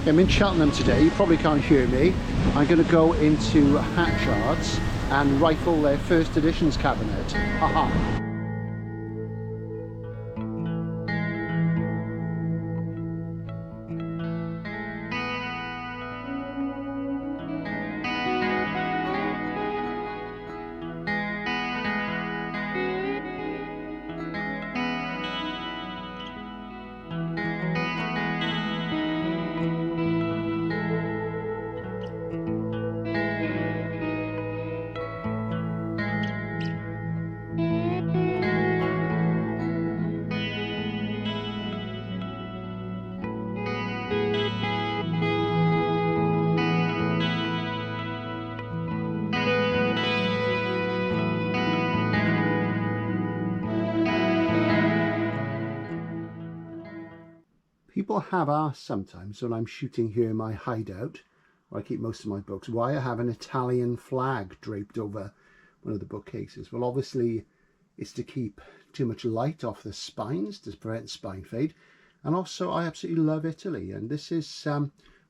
I'm in Cheltenham today, you probably can't hear me. I'm going to go into Hatchard's and rifle their first editions cabinet. Haha. People have asked sometimes when I'm shooting here in my hideout, where I keep most of my books, why I have an Italian flag draped over one of the bookcases. Well, obviously it's to keep too much light off the spines to prevent spine fade, and also I absolutely love Italy, and this is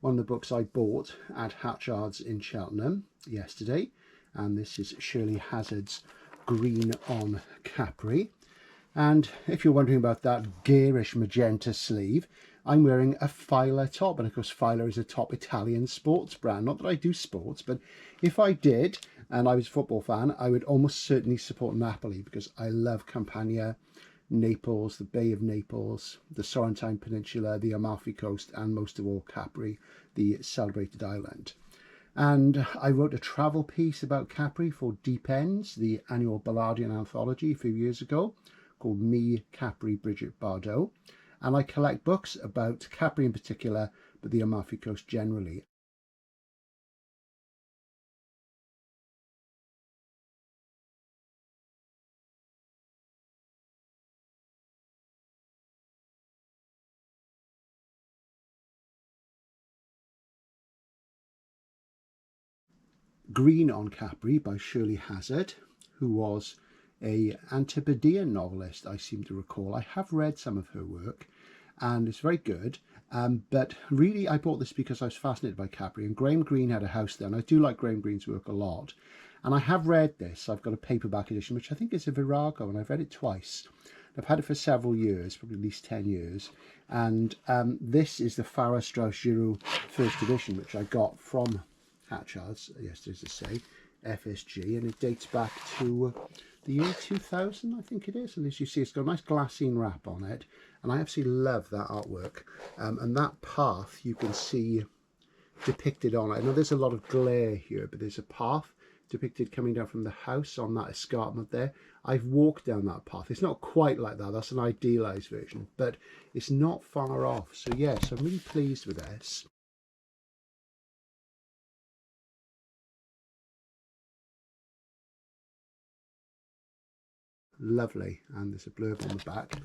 one of the books I bought at Hatchard's in Cheltenham yesterday, and this is Shirley Hazard's Greene on Capri. And if you're wondering about that garish magenta sleeve, I'm wearing a Fila top, and of course Fila is a top Italian sports brand. Not that I do sports, but if I did and I was a football fan, I would almost certainly support Napoli, because I love Campania, Naples, the Bay of Naples, the Sorrentine Peninsula, the Amalfi coast, and most of all Capri, the celebrated island. And I wrote a travel piece about Capri for Deep Ends, the annual Ballardian anthology, a few years ago, called Me, Capri, Bridget Bardot. And I collect books about Capri in particular, but the Amalfi coast generally. Greene on Capri by Shirley Hazard, who was an Antipodean novelist, I seem to recall. I have read some of her work and it's very good, but really I bought this because I was fascinated by Capri, and Graham Greene had a house there, and I do like Graham Greene's work a lot, and I have read this. I've got a paperback edition which I think is a Virago, and I've read it twice. I've had it for several years, probably at least 10 years, and this is the Farrar Straus Giroux first edition, which I got from Hatchard's yesterday, as I say, FSG, and it dates back to the year 2000, I think it is. And as you see, it's got a nice glassine wrap on it, and I absolutely love that artwork. And that path you can see depicted on it. I know there's a lot of glare here, but there's a path depicted coming down from the house on that escarpment there. I've walked down that path. It's not quite like that, that's an idealized version, but it's not far off. So yes, I'm really pleased with this. Lovely, and there's a blurb on the back,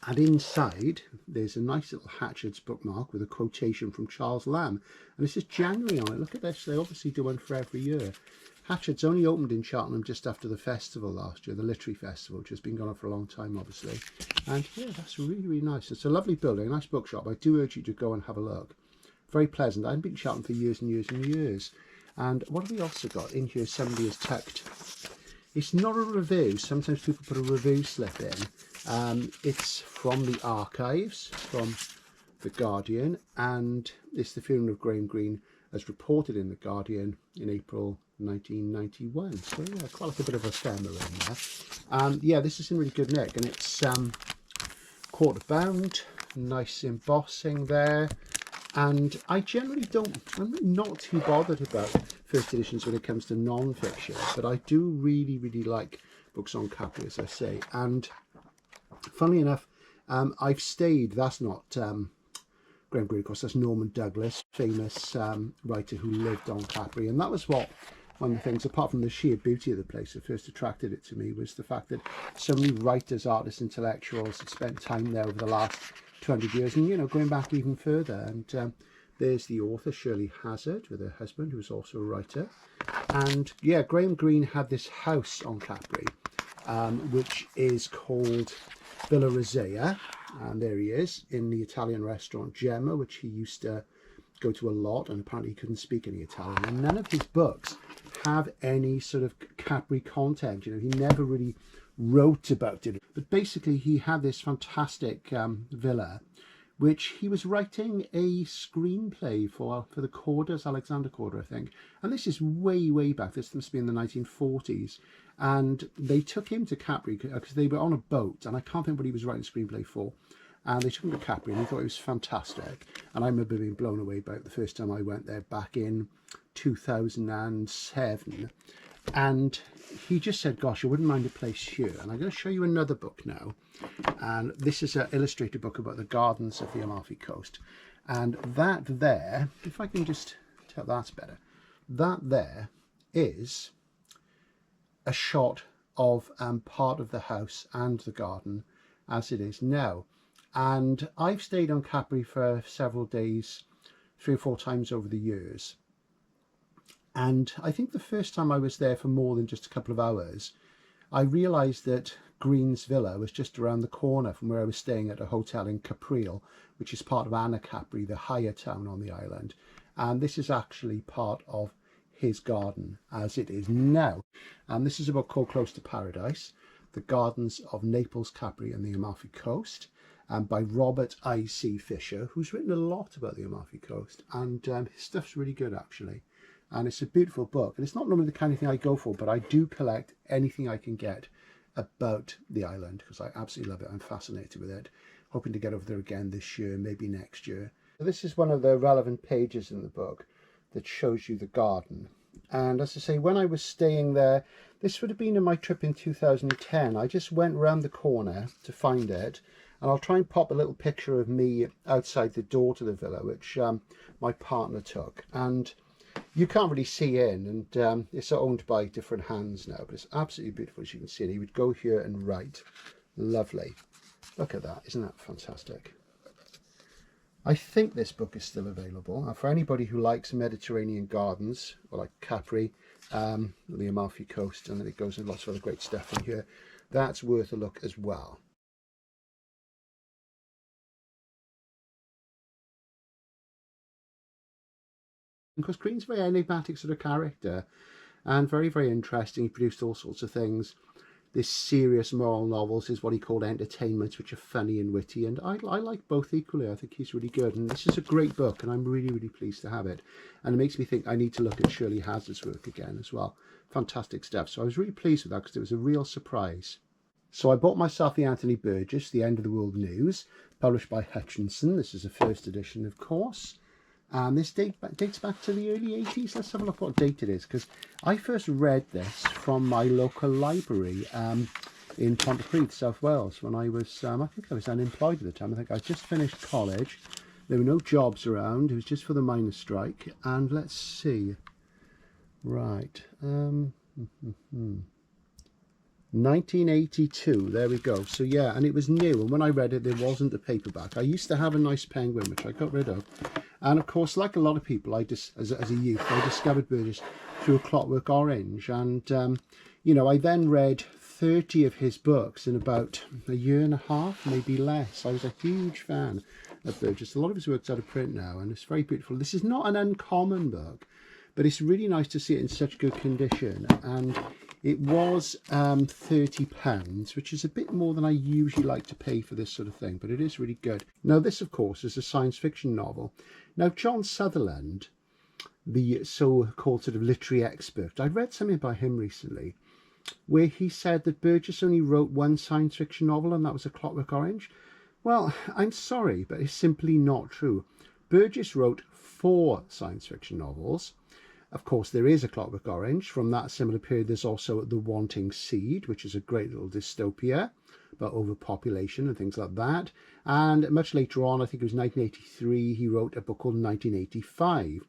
and inside there's a nice little Hatchard's bookmark with a quotation from Charles Lamb, and it says January on it. Look at this, they obviously do one for every year. Hatchard's only opened in Cheltenham just after the festival last year, the literary festival, which has been going on for a long time obviously, and yeah, that's really, really nice. It's a lovely building, a nice bookshop. I do urge you to go and have a look. Very pleasant. I haven't been to Cheltenham for years and years and years. And what have we also got in here? Somebody has tucked, it's not a review, sometimes people put a review slip in. It's from the archives, from The Guardian, and it's the funeral of Graham Greene as reported in The Guardian in April 1991. So yeah, quite like a bit of ephemera in there. Yeah, this is in really good nick, and it's quarter bound, nice embossing there. And I generally I'm not too bothered about first editions when it comes to non-fiction, but I do really, really like books on Capri, as I say. And funnily enough, I've stayed, that's not Graham Greene, of course, that's Norman Douglas, famous writer who lived on Capri. And that was what, one of the things, apart from the sheer beauty of the place, that first attracted it to me, was the fact that so many writers, artists, intellectuals had spent time there over the last 200 years, and you know, going back even further. And there's the author Shirley Hazard with her husband, who was also a writer. And yeah, Graham Greene had this house on Capri, which is called Villa Rosea, And there he is in the Italian restaurant Gemma, which he used to go to a lot, and apparently he couldn't speak any Italian. And none of his books have any sort of Capri content. You know, he never really wrote about it. But basically he had this fantastic villa, which he was writing a screenplay for the Corders, Alexander Corder, I think. And this is way, way back. This must be in the 1940s. And they took him to Capri because they were on a boat, and I can't think what he was writing a screenplay for. And they took him to Capri, and he thought it was fantastic. And I remember being blown away by it the first time I went there back in 2007. And he just said, gosh, I wouldn't mind a place here. And I'm going to show you another book now. And this is an illustrated book about the gardens of the Amalfi coast. And that there, if I can just tell, that's better. That there is a shot of part of the house and the garden as it is now. And I've stayed on Capri for several days, 3 or 4 times over the years. And I think the first time I was there for more than just a couple of hours, I realised that Greene's villa was just around the corner from where I was staying at a hotel in Capri, which is part of Anna Capri, the higher town on the island. And this is actually part of his garden as it is now. And this is a book called Close to Paradise, The Gardens of Naples, Capri and the Amalfi Coast, by Robert I.C. Fisher, who's written a lot about the Amalfi Coast. And his stuff's really good, actually. And it's a beautiful book. And it's not normally the kind of thing I go for, but I do collect anything I can get about the island because I absolutely love it. I'm fascinated with it. Hoping to get over there again this year, maybe next year. So this is one of the relevant pages in the book that shows you the garden. And as I say, when I was staying there, this would have been in my trip in 2010. I just went round the corner to find it. And I'll try and pop a little picture of me outside the door to the villa, which my partner took. And you can't really see in, and it's owned by different hands now, but it's absolutely beautiful, as you can see. And he would go here and write. Lovely. Look at that. Isn't that fantastic? I think this book is still available. For anybody who likes Mediterranean gardens, or like Capri, the Amalfi Coast, and then it goes into lots of other great stuff in here, that's worth a look as well. Because Greene's a very enigmatic sort of character and very, very interesting. He produced all sorts of things. This serious moral novels is what he called entertainments, which are funny and witty. And I like both equally. I think he's really good. And this is a great book, and I'm really, really pleased to have it. And it makes me think I need to look at Shirley Hazard's work again as well. Fantastic stuff. So I was really pleased with that because it was a real surprise. So I bought myself the Anthony Burgess, The End of the World News, published by Hutchinson. This is a first edition, of course. And this dates back to the early 80s. Let's have a look what date it is, because I first read this from my local library in Pontypridd, South Wales, when I was, I think I was unemployed at the time. I think I just finished college. There were no jobs around. It was just for the miners' strike. And let's see. Right. 1982, there we go. So yeah, and it was new, and when I read it, there wasn't a paperback. I used to have a nice Penguin, which I got rid of. And of course, like a lot of people, as a youth, I discovered Burgess through A Clockwork Orange. And, you know, I then read 30 of his books in about a year and a half, maybe less. I was a huge fan of Burgess. A lot of his work's out of print now, and it's very beautiful. This is not an uncommon book, but it's really nice to see it in such good condition. And it was £30, which is a bit more than I usually like to pay for this sort of thing, but it is really good. Now, this, of course, is a science fiction novel. Now, John Sutherland, the so-called sort of literary expert, I read something by him recently where he said that Burgess only wrote one science fiction novel, and that was A Clockwork Orange. Well, I'm sorry, but it's simply not true. Burgess wrote 4 science fiction novels. Of course, there is A Clockwork Orange. From that similar period, there's also The Wanting Seed, which is a great little dystopia about overpopulation and things like that. And much later on, I think it was 1983, he wrote a book called 1985,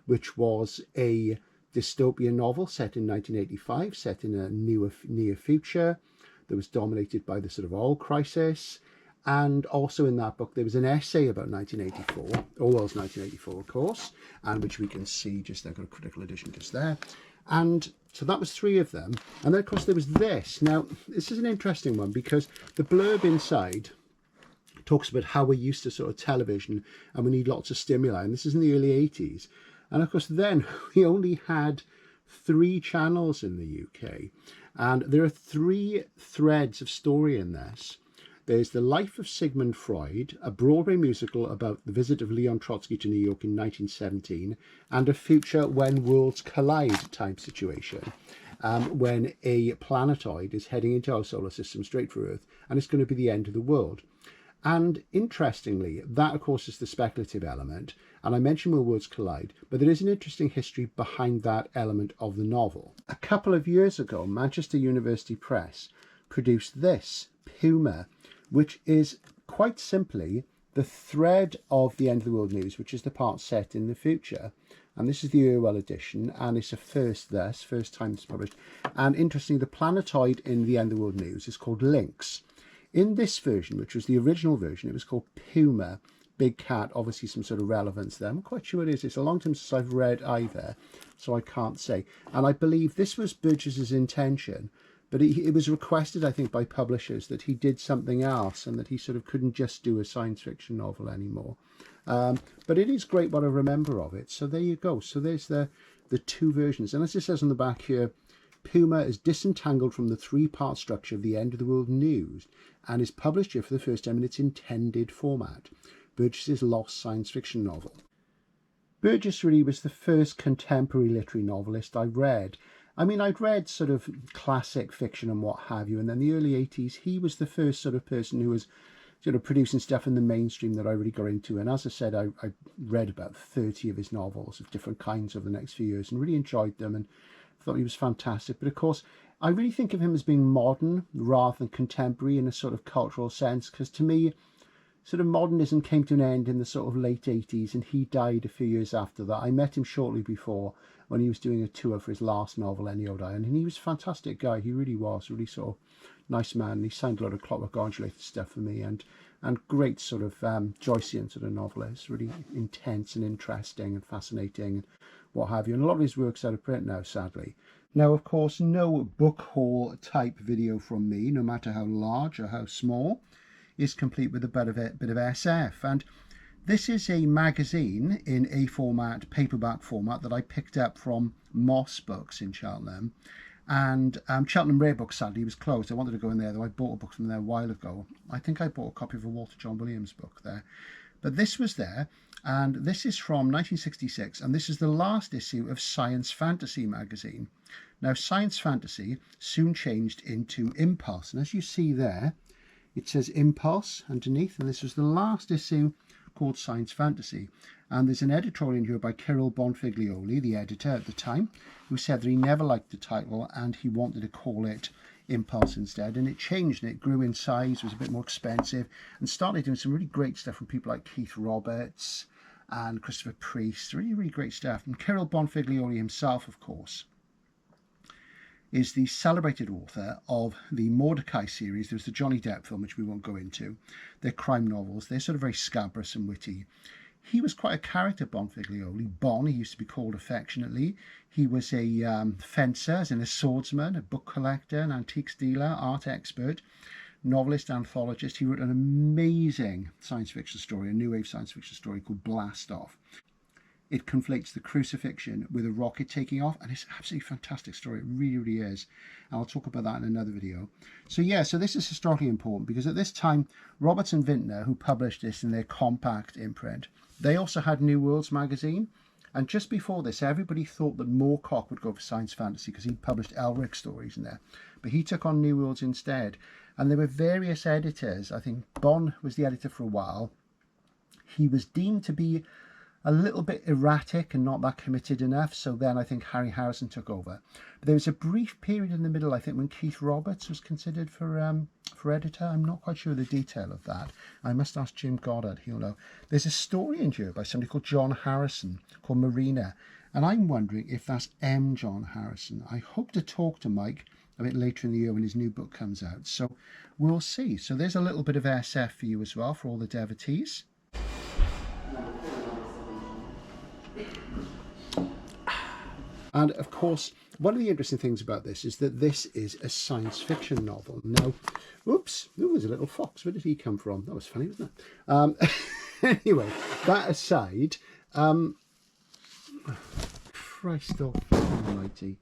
which was a dystopian novel set in 1985, set in a near future that was dominated by the sort of oil crisis. And also in that book, there was an essay about 1984, Orwell's 1984, of course, and which we can see just there, got a critical edition just there. And so that was 3 of them. And then, of course, there was this. Now, this is an interesting one because the blurb inside talks about how we're used to sort of television and we need lots of stimuli. And this is in the early 80s. And of course, then we only had 3 channels in the UK. And there are 3 threads of story in this. There's The Life of Sigmund Freud, a Broadway musical about the visit of Leon Trotsky to New York in 1917, and a future when worlds collide type situation, when a planetoid is heading into our solar system straight for Earth, and it's going to be the end of the world. And interestingly, that of course is the speculative element, and I mentioned where worlds collide, but there is an interesting history behind that element of the novel. A couple of years ago, Manchester University Press produced this, Puma, which is quite simply the thread of the end of the world news, which is the part set in the future. And this is the Irwell edition, and it's a first time it's published. And interestingly, the planetoid in the end of the world news is called Lynx. In this version, which was the original version, it was called Puma, big cat, obviously some sort of relevance there. I'm quite sure it is. It's a long time since I've read either, so I can't say. And I believe this was Burgess's intention, but it was requested, I think, by publishers that he did something else and that he sort of couldn't just do a science fiction novel anymore. But it is great what I remember of it. So there you go. So there's the 2 versions. And as it says on the back here, Puma is disentangled from the 3-part structure of the end of the world news and is published here for the first time in its intended format. Burgess's lost science fiction novel. Burgess really was the first contemporary literary novelist I read. I mean, I'd read sort of classic fiction and what have you, and then the early 80s, he was the first sort of person who was sort of producing stuff in the mainstream that I really got into. And as I said, I read about 30 of his novels of different kinds over the next few years and really enjoyed them and thought he was fantastic. But of course, I really think of him as being modern rather than contemporary in a sort of cultural sense, because to me, sort of modernism came to an end in the sort of late 80s and he died a few years after that. I met him shortly before when he was doing a tour for his last novel, Any Old Iron, and he was a fantastic guy. He really was, really sort of nice man. He signed a lot of Clockwork Orange related stuff for me, and great sort of Joycean sort of novelist, really intense and interesting and fascinating and what have you. And a lot of his work's out of print now, sadly. Now, of course, no book haul type video from me, no matter how large or how small, is complete with a bit of SF. And this is a magazine in A format, paperback format, that I picked up from Moss Books in Cheltenham. And Cheltenham Rare Books sadly was closed. I wanted to go in there, though I bought a book from there a while ago. I think I bought a copy of a Walter John Williams book there. But this was there, and this is from 1966, and this is the last issue of Science Fantasy magazine. Now, Science Fantasy soon changed into Impulse, and as you see there, it says Impulse underneath, and this was the last issue called Science Fantasy. And there's an editorial in here by Kirill Bonfiglioli, the editor at the time, who said that he never liked the title and he wanted to call it Impulse instead. And it changed and it grew in size, was a bit more expensive, and started doing some really great stuff from people like Keith Roberts and Christopher Priest. Really, really great stuff. And Kirill Bonfiglioli himself, of course, is the celebrated author of the Mordecai series. There's the Johnny Depp film, which we won't go into. They're crime novels. They're sort of very scabrous and witty. He was quite a character, Bonfiglioli. Bon, he used to be called affectionately. He was a fencer, as in a swordsman, a book collector, an antiques dealer, art expert, novelist, anthologist. He wrote an amazing science fiction story, a new wave science fiction story called Blast Off. It conflates the crucifixion with a rocket taking off, and it's an absolutely fantastic story. It really, really is. And I'll talk about that in another video. So yeah, so this is historically important because at this time, Roberts and Vintner, who published this in their compact imprint, they also had New Worlds magazine. And just before this, everybody thought that Moorcock would go for science fantasy because he published Elric stories in there. But he took on New Worlds instead. And there were various editors. I think Bon was the editor for a while. He was deemed to be a little bit erratic and not that committed enough, so then I think Harry Harrison took over. But there was a brief period in the middle, I think, when Keith Roberts was considered for editor. I'm not quite sure the detail of that. I must ask Jim Goddard, he'll know. There's a story in here by somebody called John Harrison, called Marina, and I'm wondering if that's M. John Harrison. I hope to talk to Mike a bit later in the year when his new book comes out, so we'll see. So there's a little bit of SF for you as well, for all the devotees. And of course, one of the interesting things about this is that this is a science fiction novel. Now, oops, there was a little fox. Where did he come from? That was funny, wasn't it? Anyway, that aside, Christ almighty.